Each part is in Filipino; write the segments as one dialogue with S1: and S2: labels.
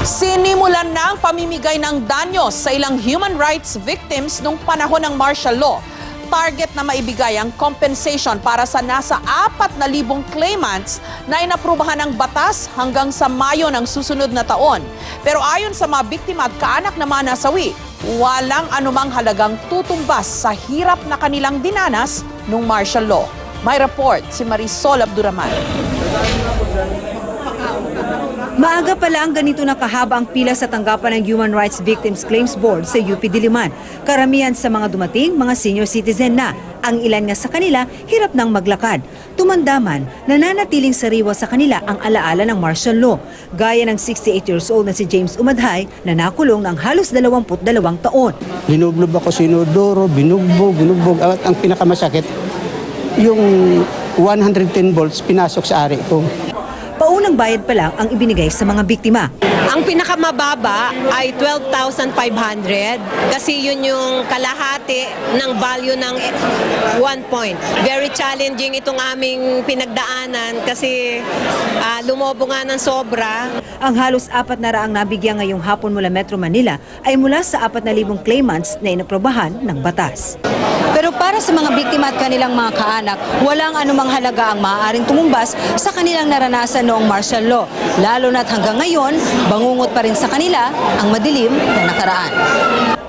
S1: Sinimulan na ang pamimigay ng danyos sa ilang human rights victims nung panahon ng martial law. Target na maibigay ang compensation para sa nasa 4,000 claimants na inaprubahan ng batas hanggang sa Mayo ng susunod na taon. Pero ayon sa mga biktima at kaanak na mga nasawi, walang anumang halagang tutumbas sa hirap na kanilang dinanas nung martial law. May report si Marisol Abduraman.
S2: Maaga pala ang ganito na kahaba ang pila sa tanggapan ng Human Rights Victims Claims Board sa UP Diliman. Karamihan sa mga dumating, mga senior citizen na. Ang ilan nga sa kanila, hirap nang maglakad. Tumandaman, nananatiling sariwa sa kanila ang alaala ng martial law. Gaya ng 68 years old na si James Umadhay na nakulong ng halos 22 taon.
S3: Linublob ako sinodoro, binugbog. At ang pinakamasakit, yung 110 volts pinasok sa ari ko.
S2: Paunang bayad pa lang ang ibinigay sa mga biktima.
S4: Ang pinakamababa ay 12,500 kasi yun yung kalahati ng value ng 1 point. Very challenging itong aming pinagdaanan kasi lumobo nga ng sobra.
S2: Ang halos 400 nabigyan ngayong hapon mula Metro Manila ay mula sa 4,000 claimants na inaprobahan ng batas. Pero para sa mga biktima at kanilang mga kaanak, walang anumang halaga ang maaaring tumumbas sa kanilang naranasan noong martial law. Lalo na't hanggang ngayon, bangungot pa rin sa kanila ang madilim na nakaraan.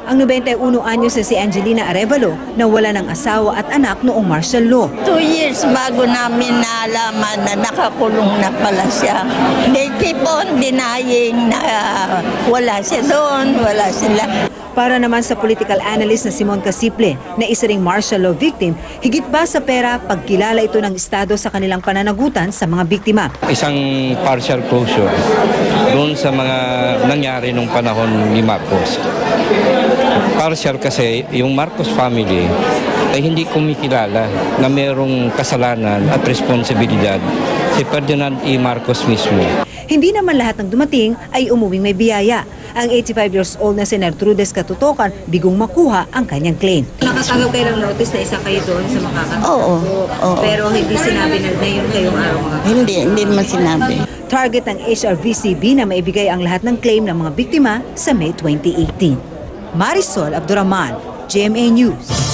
S2: Ang 91 anyos na si Angelina Arevalo na wala ng asawa at anak noong martial law.
S5: 2 years bago namin nalaman na nakakulong na pala siya. They keep on denying na wala siya doon, wala sila.
S2: Para naman sa political analyst na Simon Casiple, na isa ring martial law victim, higit ba sa pera pagkilala ito ng Estado sa kanilang pananagutan sa mga biktima?
S6: Isang partial closure doon sa mga nangyari nung panahon ni Marcos. Partial kasi yung Marcos family ay hindi kumikilala na mayroong kasalanan at responsibilidad si Ferdinand E. Marcos mismo.
S2: Hindi naman lahat ng dumating ay umuwing may biyaya. Ang 85 years old na si Nertrudes Katutokan bigong makuha ang kanyang claim. Nakatanggap kayo ng notice na isa kayo doon sa makakatanggap?
S5: Oo.
S2: Pero hindi sinabi na ngayon kayong araw mga...
S5: Hindi naman sinabi.
S2: Target ng HRVCB na maibigay ang lahat ng claim ng mga biktima sa May 2018. Marisol Abduraman, GMA News.